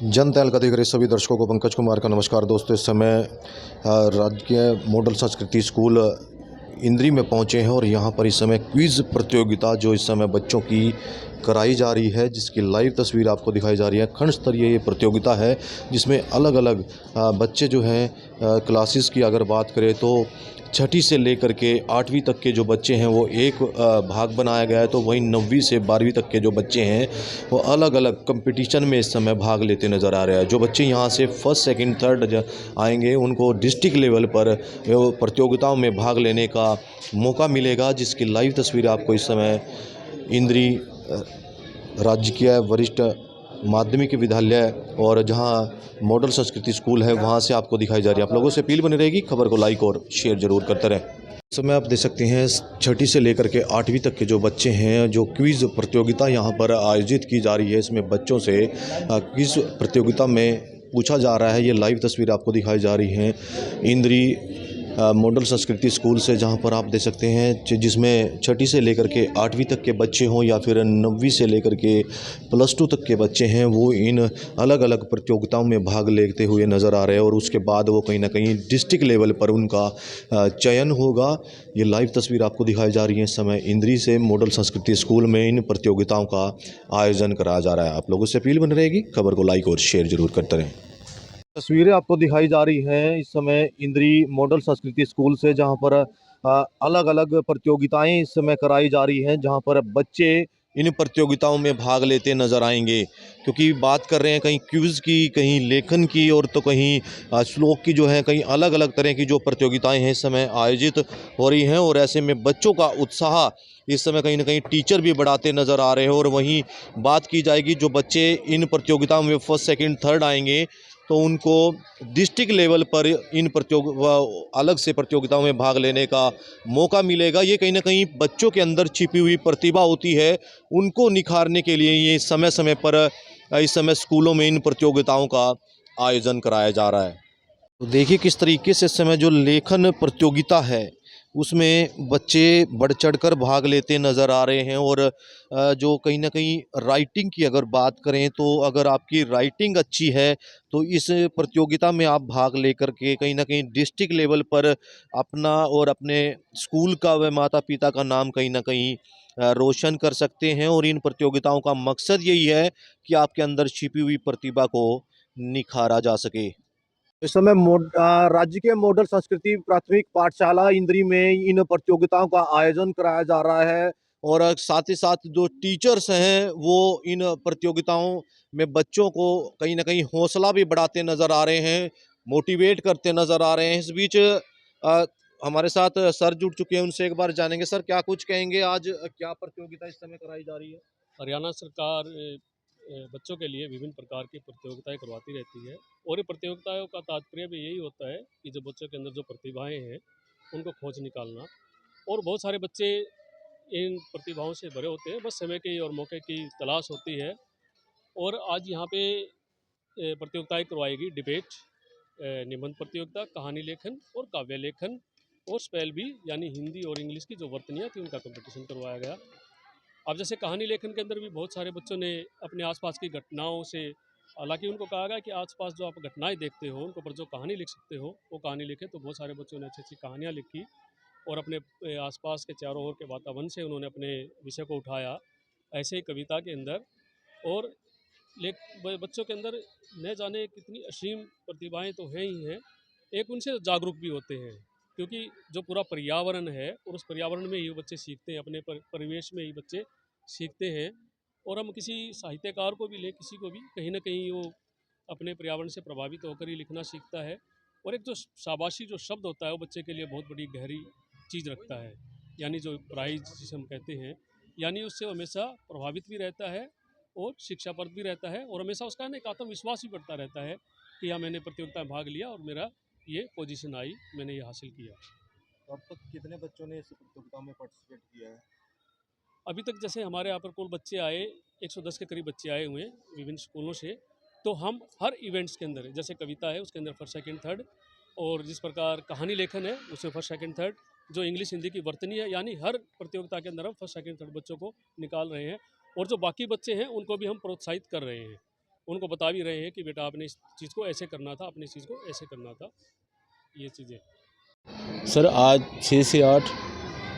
जन तहल का देख रहे सभी दर्शकों को पंकज कुमार का नमस्कार। दोस्तों, इस समय राजकीय मॉडल संस्कृति स्कूल इंद्री में पहुंचे हैं और यहां पर इस समय क्विज़ प्रतियोगिता जो इस समय बच्चों की कराई जा रही है, जिसकी लाइव तस्वीर आपको दिखाई जा रही है। खंड स्तरीय ये प्रतियोगिता है जिसमें अलग अलग बच्चे जो हैं क्लासेस की अगर बात करें तो छठी से लेकर के 8वीं तक के जो बच्चे हैं वो एक भाग बनाया गया है, तो वहीं 9वीं से 12वीं तक के जो बच्चे हैं वो अलग अलग कंपटीशन में इस समय भाग लेते नज़र आ रहे हैं। जो बच्चे यहाँ से फर्स्ट सेकंड थर्ड आएंगे उनको डिस्ट्रिक्ट लेवल पर प्रतियोगिताओं में भाग लेने का मौका मिलेगा, जिसकी लाइव तस्वीर आपको इस समय इंद्री राजकीय वरिष्ठ माध्यमिक विद्यालय और जहां मॉडल संस्कृति स्कूल है वहां से आपको दिखाई जा रही है। आप लोगों से अपील बनी रहेगी, खबर को लाइक और शेयर जरूर करते रहें। इस समय आप देख सकते हैं छठी से लेकर के 8वीं तक के जो बच्चे हैं, जो क्विज़ प्रतियोगिता यहां पर आयोजित की जा रही है, इसमें बच्चों से क्विज़ प्रतियोगिता में पूछा जा रहा है। ये लाइव तस्वीर आपको दिखाई जा रही है इंद्री मॉडल संस्कृति स्कूल से, जहां पर आप देख सकते हैं जिसमें छठी से लेकर के 8वीं तक के बच्चे हों या फिर 9वीं से लेकर के +2 तक के बच्चे हैं, वो इन अलग अलग प्रतियोगिताओं में भाग लेते हुए नज़र आ रहे हैं और उसके बाद वो कहीं ना कहीं डिस्ट्रिक्ट लेवल पर उनका चयन होगा। ये लाइव तस्वीर आपको दिखाई जा रही है। इस समय इंद्री से मॉडल संस्कृति स्कूल में इन प्रतियोगिताओं का आयोजन कराया जा रहा है। आप लोगों से अपील बनी रहेगी, खबर को लाइक और शेयर जरूर करते रहें। तस्वीरें आपको दिखाई जा रही हैं इस समय इंद्री मॉडल संस्कृति स्कूल से, जहां पर अलग अलग प्रतियोगिताएं इस समय कराई जा रही हैं, जहां पर बच्चे इन प्रतियोगिताओं में भाग लेते नजर आएंगे। क्योंकि बात कर रहे हैं कहीं क्विज की, कहीं लेखन की और तो कहीं श्लोक की, जो है कहीं अलग अलग तरह की जो प्रतियोगिताएं हैं इस समय आयोजित हो रही हैं। और ऐसे में बच्चों का उत्साह इस समय कहीं ना कहीं टीचर भी बढ़ाते नजर आ रहे हैं। और वहीं बात की जाएगी, जो बच्चे इन प्रतियोगिताओं में फर्स्ट सेकंड थर्ड आएंगे तो उनको डिस्ट्रिक्ट लेवल पर इन अलग से प्रतियोगिताओं में भाग लेने का मौका मिलेगा। ये कहीं ना कहीं बच्चों के अंदर छिपी हुई प्रतिभा होती है, उनको निखारने के लिए ये समय समय पर इस समय स्कूलों में इन प्रतियोगिताओं का आयोजन कराया जा रहा है। तो देखिए किस तरीके से इस समय जो लेखन प्रतियोगिता है उसमें बच्चे बढ़ चढ़कर भाग लेते नज़र आ रहे हैं। और जो कहीं ना कहीं राइटिंग की अगर बात करें तो अगर आपकी राइटिंग अच्छी है तो इस प्रतियोगिता में आप भाग लेकर के कहीं ना कहीं डिस्ट्रिक्ट लेवल पर अपना और अपने स्कूल का व माता पिता का नाम कहीं ना कहीं रोशन कर सकते हैं। और इन प्रतियोगिताओं का मकसद यही है कि आपके अंदर छिपी हुई प्रतिभा को निखारा जा सके। इस समय राज्य के मॉडल संस्कृति प्राथमिक पाठशाला इंद्री में इन प्रतियोगिताओं का आयोजन कराया जा रहा है। और साथ ही साथ जो टीचर्स हैं वो इन प्रतियोगिताओं में बच्चों को कहीं ना कहीं हौसला भी बढ़ाते नजर आ रहे हैं, मोटिवेट करते नजर आ रहे हैं। इस बीच हमारे साथ सर जुड़ चुके हैं, उनसे एक बार जानेंगे। सर, क्या कुछ कहेंगे, आज क्या प्रतियोगिता इस समय कराई जा रही है? हरियाणा सरकार बच्चों के लिए विभिन्न प्रकार की प्रतियोगिताएं करवाती रहती है और ये प्रतियोगिताओं का तात्पर्य भी यही होता है कि जो बच्चों के अंदर जो प्रतिभाएं हैं उनको खोज निकालना। और बहुत सारे बच्चे इन प्रतिभाओं से भरे होते हैं, बस समय की और मौके की तलाश होती है। और आज यहाँ पे प्रतियोगिताएं करवाई गई। डिबेट, निबंध प्रतियोगिता, कहानी लेखन और काव्य लेखन और स्पेल भी यानी हिंदी और इंग्लिश की जो वर्तनियाँ थी उनका कंपटीशन करवाया गया। अब जैसे कहानी लेखन के अंदर भी बहुत सारे बच्चों ने अपने आसपास की घटनाओं से, हालांकि उनको कहा गया कि आसपास जो आप घटनाएं देखते हो उनको पर जो कहानी लिख सकते हो वो कहानी लिखे। तो बहुत सारे बच्चों ने अच्छी अच्छी कहानियां लिखी और अपने आसपास के चारों ओर के वातावरण से उन्होंने अपने विषय को उठाया, ऐसे ही कविता के अंदर। और बच्चों के अंदर न जाने कितनी असीम प्रतिभाएं तो हैं ही हैं, एक उनसे जागरूक भी होते हैं, क्योंकि जो पूरा पर्यावरण है और उस पर्यावरण में ही बच्चे सीखते हैं, अपने परिवेश में ही बच्चे सीखते हैं। और हम किसी साहित्यकार को भी लें, किसी को भी, कहीं ना कहीं वो अपने पर्यावरण से प्रभावित होकर ही लिखना सीखता है। और एक जो शाबाशी जो शब्द होता है वो बच्चे के लिए बहुत बड़ी गहरी चीज़ रखता है, यानी जो प्राइज जिसे हम कहते हैं, यानी उससे वो हमेशा प्रभावित भी रहता है और शिक्षाप्रद भी रहता है और हमेशा उसका एक आत्मविश्वास भी बढ़ता रहता है कि हाँ, मैंने प्रतियोगिता में भाग लिया और मेरा ये पोजीशन आई, मैंने ये हासिल किया। तो अब तक कितने बच्चों ने इस प्रतियोगिता में पार्टिसिपेट किया है? अभी तक जैसे हमारे यहाँ पर कुल बच्चे आए, 110 के करीब बच्चे आए हुए हैं विभिन्न स्कूलों से। तो हम हर इवेंट्स के अंदर, जैसे कविता है उसके अंदर फर्स्ट सेकंड थर्ड, और जिस प्रकार कहानी लेखन है उसमें फर्स्ट सेकंड थर्ड, जो इंग्लिश हिंदी की वर्तनी है, यानी हर प्रतियोगिता के अंदर हम फर्स्ट सेकंड थर्ड बच्चों को निकाल रहे हैं। और जो बाकी बच्चे हैं उनको भी हम प्रोत्साहित कर रहे हैं। उनको बता भी रहे हैं कि बेटा आपने इस चीज़ को ऐसे करना था, अपनी चीज़ को ऐसे करना था, ये चीज़ें। सर आज 6 से 8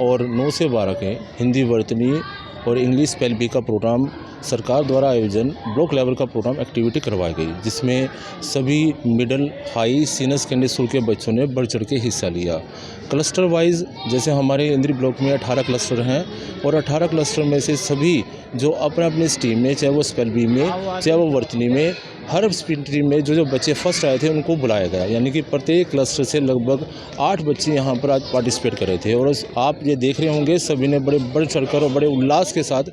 और 9 से 12 के हिंदी वर्तनी और इंग्लिश स्पेल बी का प्रोग्राम सरकार द्वारा आयोजन ब्लॉक लेवल का प्रोग्राम एक्टिविटी करवाई गई, जिसमें सभी middle high senior secondary school के बच्चों ने बढ़ चढ़ के हिस्सा लिया। क्लस्टर वाइज जैसे हमारे इंद्री ब्लॉक में 18 क्लस्टर हैं और 18 क्लस्टर में से सभी जो अपने अपने स्ट्रीम में, चाहे वो स्पेल बी में चाहे वो वर्तनी में, हर स्ट्रीम में जो बच्चे फर्स्ट आए थे उनको बुलाया गया, यानी कि प्रत्येक क्लस्टर से लगभग 8 बच्चे यहाँ पर आज पार्टिसिपेट कर रहे थे। और आप ये देख रहे होंगे सभी ने बड़े बढ़ चढ़कर और बड़े उल्लास के साथ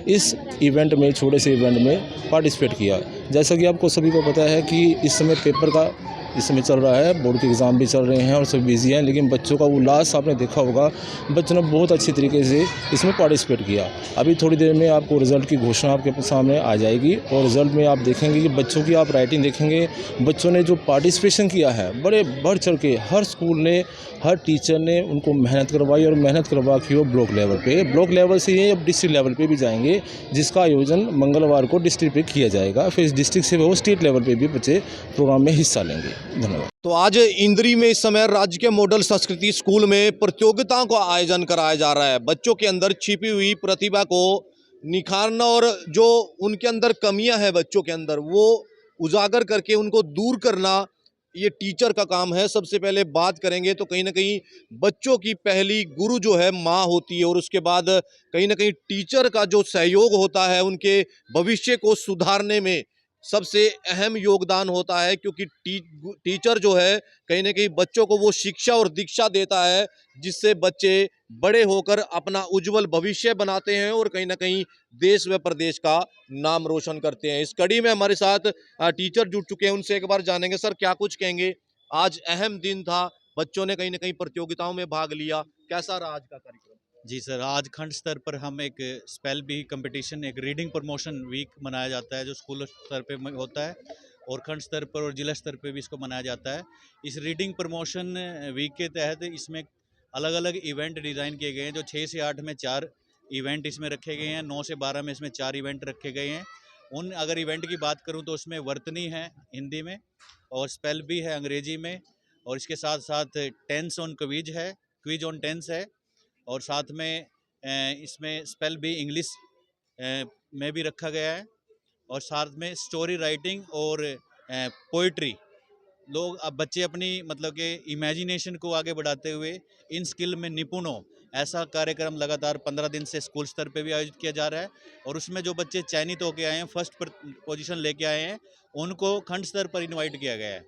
इस इवेंट में, छोटे से इवेंट में पार्टिसिपेट किया। जैसा कि आपको सभी को पता है कि इस समय पेपर का इस समय चल रहा है, बोर्ड के एग्ज़ाम भी चल रहे हैं और सब बिजी हैं, लेकिन बच्चों का उल्लास आपने देखा होगा, बच्चों ने बहुत अच्छी तरीके से इसमें पार्टिसिपेट किया। अभी थोड़ी देर में आपको रिज़ल्ट की घोषणा आपके सामने आ जाएगी और रिज़ल्ट में आप देखेंगे कि बच्चों की आप राइटिंग देखेंगे, बच्चों ने जो पार्टिसिपेशन किया है बड़े बढ़ चढ़ के, हर स्कूल ने, हर टीचर ने उनको मेहनत करवाई और मेहनत करवा के वो ब्लॉक लेवल पे, ब्लॉक लेवल से ये अब डिस्ट्रिक्ट लेवल पे भी जाएंगे, जिसका आयोजन मंगलवार को डिस्ट्रिक्ट पे किया जाएगा। फिर इस डिस्ट्रिक्ट से वो स्टेट लेवल पे भी बच्चे प्रोग्राम में हिस्सा लेंगे। धन्यवाद। तो आज इंद्री में इस समय राज्य के मॉडल संस्कृति स्कूल में प्रतियोगिताओं का आयोजन कराया जा रहा है। बच्चों के अंदर छिपी हुई प्रतिभा को निखारना और जो उनके अंदर कमियां हैं बच्चों के अंदर, वो उजागर करके उनको दूर करना, ये टीचर का काम है। सबसे पहले बात करेंगे तो कहीं ना कहीं बच्चों की पहली गुरु जो है माँ होती है, और उसके बाद कहीं ना कहीं टीचर का जो सहयोग होता है उनके भविष्य को सुधारने में सबसे अहम योगदान होता है, क्योंकि टीचर जो है कहीं ना कहीं बच्चों को वो शिक्षा और दीक्षा देता है जिससे बच्चे बड़े होकर अपना उज्जवल भविष्य बनाते हैं और कहीं ना कहीं देश व प्रदेश का नाम रोशन करते हैं। इस कड़ी में हमारे साथ टीचर जुड़ चुके हैं, उनसे एक बार जानेंगे। सर, क्या कुछ कहेंगे? आज अहम दिन था, बच्चों ने कहीं ना कहीं प्रतियोगिताओं में भाग लिया, कैसा रहा आज का कार्यक्रम? जी सर, आज खंड स्तर पर हम एक स्पेल बी कंपटीशन, एक रीडिंग प्रमोशन वीक मनाया जाता है जो स्कूल स्तर पे होता है, और खंड स्तर पर और जिला स्तर पे भी इसको मनाया जाता है। इस रीडिंग प्रमोशन वीक के तहत इसमें अलग अलग इवेंट डिज़ाइन किए गए हैं, जो 6 से 8 में 4 इवेंट इसमें रखे गए हैं, 9 से 12 में इसमें 4 इवेंट रखे गए हैं। उन अगर इवेंट की बात करूँ तो उसमें वर्तनी है हिंदी में, और स्पेल बी है अंग्रेजी में, और इसके साथ साथ टेंस ऑन क्विज है, क्विज ऑन टेंस है, और साथ में इसमें स्पेल बी इंग्लिश में भी रखा गया है, और साथ में स्टोरी राइटिंग और पोइट्री। लोग अब बच्चे अपनी मतलब के इमेजिनेशन को आगे बढ़ाते हुए इन स्किल में निपुण हो, ऐसा कार्यक्रम लगातार 15 दिन से स्कूल स्तर पे भी आयोजित किया जा रहा है। और उसमें जो बच्चे चयनित होकर आए हैं, फर्स्ट पोजीशन लेके आए हैं, उनको खंड स्तर पर इनवाइट किया गया है,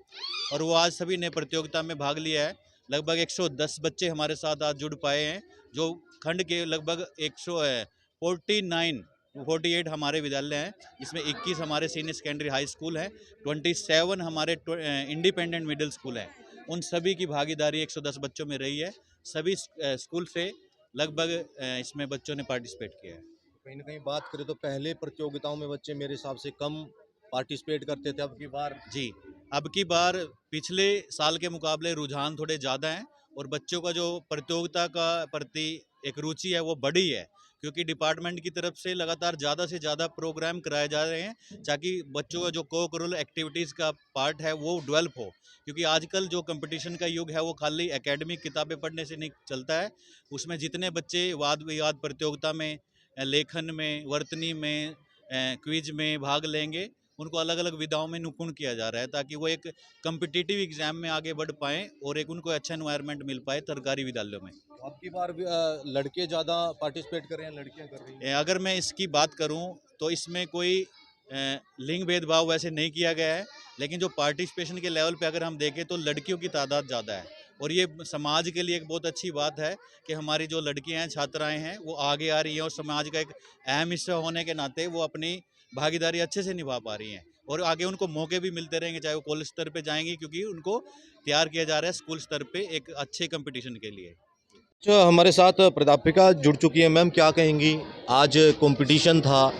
और वो आज सभी ने प्रतियोगिता में भाग लिया है। लगभग 110 बच्चे हमारे साथ आज जुड़ पाए हैं, जो खंड के लगभग 148 हमारे विद्यालय हैं। इसमें 21 हमारे सीनियर सेकेंडरी हाई स्कूल हैं, 27 हमारे इंडिपेंडेंट मिडिल स्कूल हैं। उन सभी की भागीदारी 110 बच्चों में रही है। सभी स्कूल से लगभग इसमें बच्चों ने पार्टिसिपेट किया है। कहीं ना कहीं बात करें तो पहले प्रतियोगिताओं में बच्चे मेरे हिसाब से कम पार्टिसिपेट करते थे, अब की बार जी, अब की बार पिछले साल के मुकाबले रुझान थोड़े ज़्यादा हैं, और बच्चों का जो प्रतियोगिता का प्रति एक रुचि है वो बढ़ी है, क्योंकि डिपार्टमेंट की तरफ से लगातार ज़्यादा से ज़्यादा प्रोग्राम कराए जा रहे हैं, ताकि बच्चों का जो को-करिकुलर एक्टिविटीज़ का पार्ट है वो डेवलप हो। क्योंकि आजकल जो कंपटीशन का युग है वो खाली एकेडमिक किताबें पढ़ने से नहीं चलता है। उसमें जितने बच्चे वाद विवाद प्रतियोगिता में, लेखन में, वर्तनी में, क्विज में भाग लेंगे, उनको अलग अलग विधाओं में निपुण किया जा रहा है, ताकि वो एक कम्पिटिटिव एग्जाम में आगे बढ़ पाएँ और एक उनको अच्छा एनवायरनमेंट मिल पाए सरकारी विद्यालयों में। अब की बार भी लड़के ज़्यादा पार्टिसिपेट कर रहे हैं, लड़कियां कर रही हैं? अगर मैं इसकी बात करूं तो इसमें कोई लिंग भेदभाव वैसे नहीं किया गया है, लेकिन जो पार्टिसिपेशन के लेवल पे अगर हम देखें तो लड़कियों की तादाद ज़्यादा है, और ये समाज के लिए एक बहुत अच्छी बात है कि हमारी जो लड़कियां हैं, छात्राएं हैं, वो आगे आ रही हैं और समाज का एक अहम हिस्सा होने के नाते वो अपनी भागीदारी अच्छे से निभा पा रही हैं, और आगे उनको मौके भी मिलते रहेंगे, चाहे वो कॉलेज स्तर पे जाएंगी, क्योंकि उनको तैयार किया जा रहा है स्कूल स्तर पे एक अच्छे कंपटीशन के लिए। अच्छा, हमारे साथ प्राध्यापिका जुड़ चुकी है। मैम, क्या कहेंगी? आज कंपटीशन था,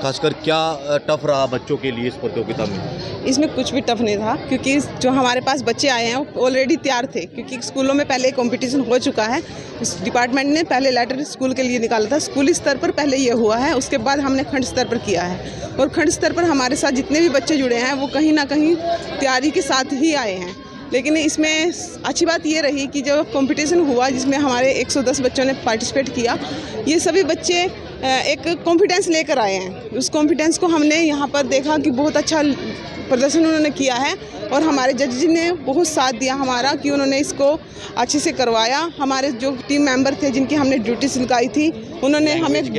खासकर क्या टफ रहा बच्चों के लिए इस प्रतियोगिता में? इसमें कुछ भी टफ नहीं था, क्योंकि जो हमारे पास बच्चे आए हैं वो ऑलरेडी तैयार थे, क्योंकि स्कूलों में पहले कंपटीशन हो चुका है। इस डिपार्टमेंट ने पहले लेटर स्कूल के लिए निकाला था, स्कूली स्तर पर पहले ये हुआ है, उसके बाद हमने खंड स्तर पर किया है। और खंड स्तर पर हमारे साथ जितने भी बच्चे जुड़े हैं वो कहीं ना कहीं तैयारी के साथ ही आए हैं। लेकिन इसमें अच्छी बात ये रही कि जो कंपटीशन हुआ जिसमें हमारे 110 बच्चों ने पार्टिसिपेट किया, ये सभी बच्चे एक कॉन्फिडेंस लेकर आए हैं। उस कॉन्फिडेंस को हमने यहाँ पर देखा कि बहुत अच्छा प्रदर्शन उन्होंने किया है और हमारे जज जी ने बहुत साथ दिया हमारा कि उन्होंने इसको अच्छे से करवाया। हमारे जो टीम मेंबर थे जिनकी हमने ड्यूटी सिखाई थी, उन्होंने हमें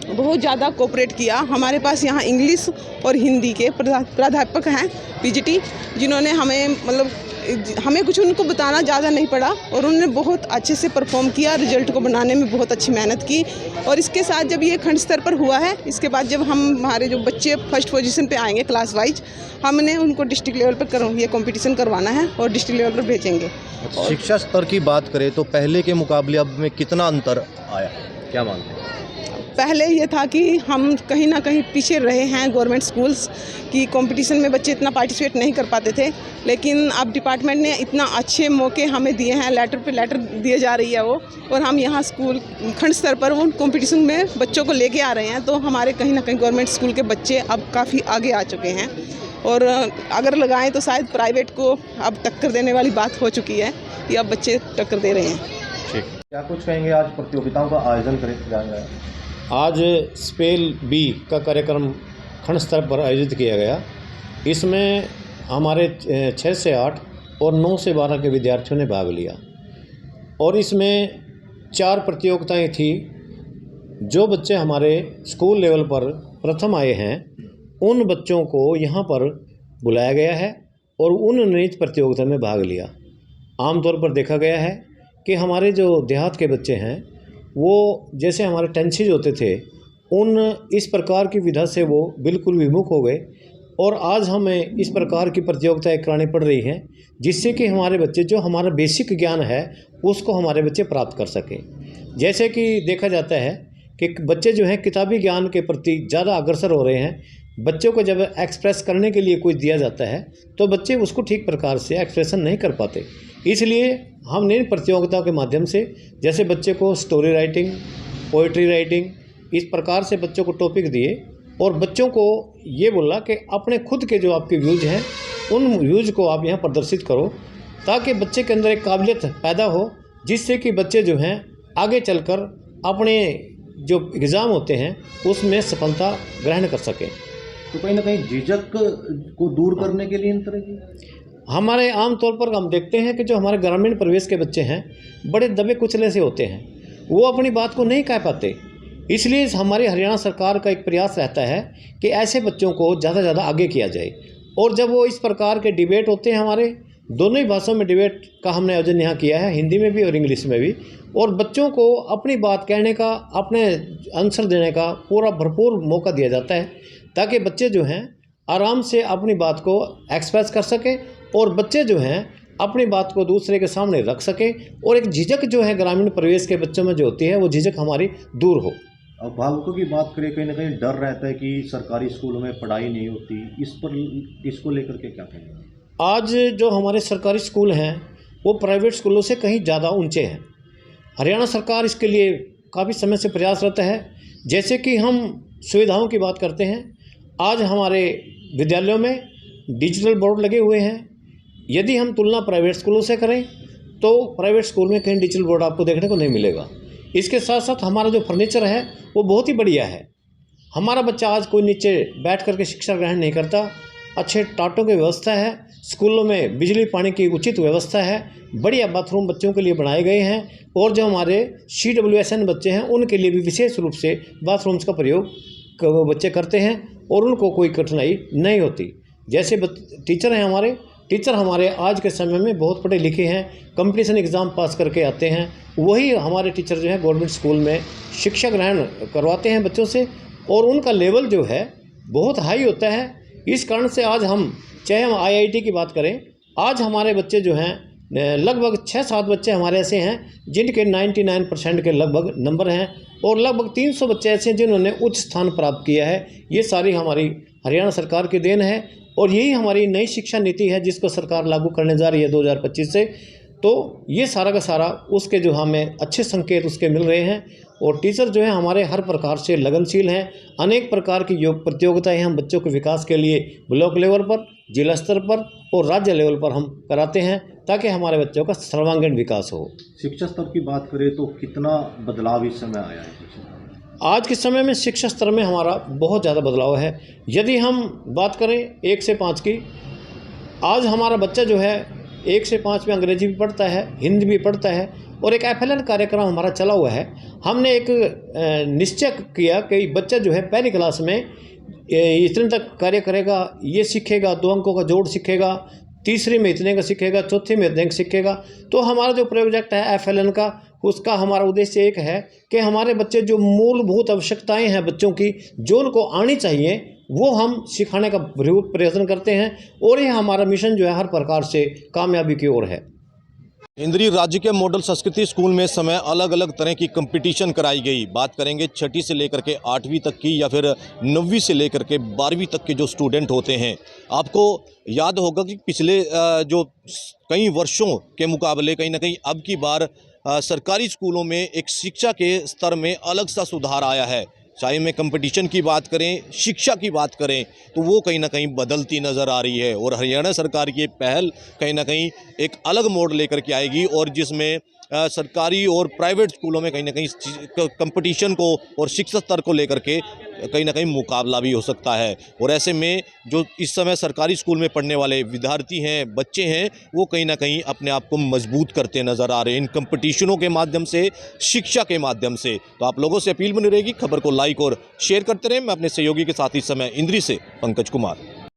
बहुत ज़्यादा कोऑपरेट किया। हमारे पास यहाँ इंग्लिश और हिंदी के प्राध्यापक हैं पीजीटी, जिन्होंने हमें कुछ उनको बताना ज़्यादा नहीं पड़ा और उन्होंने बहुत अच्छे से परफॉर्म किया, रिजल्ट को बनाने में बहुत अच्छी मेहनत की। और इसके साथ जब ये खंड स्तर पर हुआ है, इसके बाद जब हमारे जो बच्चे फर्स्ट पोजीशन पे आएंगे क्लास वाइज, हमने उनको डिस्ट्रिक्ट लेवल पर ये कंपटीशन करवाना है और डिस्ट्रिक्ट लेवल पर भेजेंगे। शिक्षा स्तर की बात करें तो पहले के मुकाबले अब में कितना अंतर आया, क्या मानते हैं? पहले ये था कि हम कहीं ना कहीं पीछे रहे हैं गवर्नमेंट स्कूल्स की कंपटीशन में, बच्चे इतना पार्टिसिपेट नहीं कर पाते थे। लेकिन अब डिपार्टमेंट ने इतना अच्छे मौके हमें दिए हैं, लेटर पे लेटर दिए जा रही है वो, और हम यहाँ स्कूल खंड स्तर पर वो कंपटीशन में बच्चों को लेके आ रहे हैं। तो हमारे कहीं ना कहीं गवर्नमेंट स्कूल के बच्चे अब काफ़ी आगे आ चुके हैं और अगर लगाएं तो शायद प्राइवेट को अब टक्कर देने वाली बात हो चुकी है कि अब बच्चे टक्कर दे रहे हैं। ठीक, क्या कुछ कहेंगे? आज प्रतियोगिताओं का आयोजन किया गया, आज स्पेल बी का कार्यक्रम खंड स्तर पर आयोजित किया गया। इसमें हमारे 6 से 8 और 9 से 12 के विद्यार्थियों ने भाग लिया और इसमें 4 प्रतियोगिताएं थी। जो बच्चे हमारे स्कूल लेवल पर प्रथम आए हैं उन बच्चों को यहाँ पर बुलाया गया है और उन्होंने इस प्रतियोगिता में भाग लिया। आमतौर पर देखा गया है कि हमारे जो देहात के बच्चे हैं वो जैसे हमारे टेंसीज होते थे, उन इस प्रकार की विधा से वो बिल्कुल विमुख हो गए और आज हमें इस प्रकार की प्रतियोगिताएं करानी पड़ रही हैं जिससे कि हमारे बच्चे जो हमारा बेसिक ज्ञान है उसको हमारे बच्चे प्राप्त कर सकें। जैसे कि देखा जाता है कि बच्चे जो हैं किताबी ज्ञान के प्रति ज़्यादा अग्रसर हो रहे हैं। बच्चों को जब एक्सप्रेस करने के लिए कुछ दिया जाता है तो बच्चे उसको ठीक प्रकार से एक्सप्रेशन नहीं कर पाते। इसलिए हमने इन प्रतियोगिताओं के माध्यम से जैसे बच्चे को स्टोरी राइटिंग, पोइट्री राइटिंग, इस प्रकार से बच्चों को टॉपिक दिए और बच्चों को ये बोला कि अपने खुद के जो आपके व्यूज़ हैं उन व्यूज़ को आप यहाँ प्रदर्शित करो ताकि बच्चे के अंदर एक काबिलियत पैदा हो, जिससे कि बच्चे जो हैं आगे चलकर अपने जो एग्ज़ाम होते हैं उसमें सफलता ग्रहण कर सकें। तो कहीं ना कहीं झिझक को दूर करने के लिए इन तरह की हमारे आम तौर पर हम देखते हैं कि जो हमारे ग्रामीण परिवेश के बच्चे हैं बड़े दबे कुचले से होते हैं, वो अपनी बात को नहीं कह पाते। इसलिए हमारी हरियाणा सरकार का एक प्रयास रहता है कि ऐसे बच्चों को ज़्यादा से ज़्यादा आगे किया जाए और जब वो इस प्रकार के डिबेट होते हैं, हमारे दोनों ही भाषाओं में डिबेट का हमने आयोजन यहाँ किया है, हिंदी में भी और इंग्लिश में भी, और बच्चों को अपनी बात कहने का, अपने आंसर देने का पूरा भरपूर मौका दिया जाता है ताकि बच्चे जो हैं आराम से अपनी बात को एक्सप्रेस कर सकें और बच्चे जो हैं अपनी बात को दूसरे के सामने रख सकें और एक झिझक जो है ग्रामीण परिवेश के बच्चों में जो होती है वो झिझक हमारी दूर हो। अभिभावकों की बात करें, कहीं ना कहीं डर रहता है कि सरकारी स्कूलों में पढ़ाई नहीं होती, इसको लेकर के क्या कहेंगे? आज जो हमारे सरकारी स्कूल हैं वो प्राइवेट स्कूलों से कहीं ज़्यादा ऊंचे हैं। हरियाणा सरकार इसके लिए काफ़ी समय से प्रयासरत है। जैसे कि हम सुविधाओं की बात करते हैं, आज हमारे विद्यालयों में डिजिटल बोर्ड लगे हुए हैं। यदि हम तुलना प्राइवेट स्कूलों से करें तो प्राइवेट स्कूल में कहीं डिजिटल बोर्ड आपको देखने को नहीं मिलेगा। इसके साथ साथ हमारा जो फर्नीचर है वो बहुत ही बढ़िया है। हमारा बच्चा आज कोई नीचे बैठ करके शिक्षा ग्रहण नहीं करता। अच्छे टाटों की व्यवस्था है, स्कूलों में बिजली पानी की उचित व्यवस्था है, बढ़िया बाथरूम बच्चों के लिए बनाए गए हैं और जो हमारे CWSN बच्चे हैं उनके लिए भी विशेष रूप से बाथरूम्स का प्रयोग बच्चे करते हैं और उनको कोई कठिनाई नहीं होती। जैसे टीचर हैं हमारे आज के समय में बहुत पढ़े लिखे हैं, कंपटीशन एग्ज़ाम पास करके आते हैं, वही हमारे टीचर जो हैं गवर्नमेंट स्कूल में शिक्षा ग्रहण करवाते हैं बच्चों से और उनका लेवल जो है बहुत हाई होता है। इस कारण से आज हम चाहे हम IIT की बात करें, आज हमारे बच्चे जो हैं लगभग 6-7 बच्चे हमारे ऐसे हैं जिनके 99% के लगभग नंबर हैं और लगभग 300 बच्चे ऐसे हैं जिन्होंने उच्च स्थान प्राप्त किया है। ये सारी हमारी हरियाणा सरकार की देन है और यही हमारी नई शिक्षा नीति है जिसको सरकार लागू करने जा रही है 2025 से। तो ये सारा का सारा उसके जो हमें अच्छे संकेत उसके मिल रहे हैं और टीचर जो है हमारे हर प्रकार से लगनशील हैं। अनेक प्रकार की योग प्रतियोगिताएं हम बच्चों के विकास के लिए ब्लॉक लेवल पर, जिला स्तर पर और राज्य लेवल पर हम कराते हैं ताकि हमारे बच्चों का सर्वांगीण विकास हो। शिक्षा स्तर की बात करें तो कितना बदलाव इस समय आया है? आज के समय में शिक्षा स्तर में हमारा बहुत ज़्यादा बदलाव है। यदि हम बात करें 1 से 5 की, आज हमारा बच्चा जो है 1 से 5 में अंग्रेजी भी पढ़ता है, हिंदी भी पढ़ता है और एक FLN कार्यक्रम हमारा चला हुआ है। हमने एक निश्चय किया कि बच्चा जो है पहली क्लास में इतने तक कार्य करेगा, ये सीखेगा, 2 अंकों का जोड़ सीखेगा, तीसरी में इतने का सीखेगा, चौथी में इतने का सीखेगा। तो हमारा जो प्रोजेक्ट है FLN का, उसका हमारा उद्देश्य एक है कि हमारे बच्चे जो मूलभूत आवश्यकताएं हैं बच्चों की जो उनको आनी चाहिए वो हम सिखाने का प्रयत्न करते हैं और ये हमारा मिशन जो है हर प्रकार से कामयाबी की ओर है। इंद्री राज्य के मॉडल संस्कृति स्कूल में इस समय अलग अलग तरह की कंपटीशन कराई गई। बात करेंगे 6ठी से लेकर के 8वीं तक की या फिर 9वीं से लेकर के 12वीं तक के जो स्टूडेंट होते हैं। आपको याद होगा कि पिछले जो कई वर्षों के मुकाबले कहीं ना कहीं अब की बार सरकारी स्कूलों में एक शिक्षा के स्तर में अलग सा सुधार आया है। चाहे में कंपटीशन की बात करें, शिक्षा की बात करें, तो वो कहीं ना कहीं बदलती नज़र आ रही है और हरियाणा सरकार की पहल कहीं ना कहीं एक अलग मोड़ लेकर के आएगी और जिसमें सरकारी और प्राइवेट स्कूलों में कहीं ना कहीं कंपटीशन को और शिक्षा स्तर को लेकर के कहीं ना कहीं मुकाबला भी हो सकता है। और ऐसे में जो इस समय सरकारी स्कूल में पढ़ने वाले विद्यार्थी हैं, बच्चे हैं, वो कहीं ना कहीं अपने आप को मजबूत करते नज़र आ रहे हैं इन कंपटीशनों के माध्यम से, शिक्षा के माध्यम से। तो आप लोगों से अपील बनी रहेगी, खबर को लाइक और शेयर करते रहें। मैं अपने सहयोगी के साथ इस समय इंद्री से पंकज कुमार।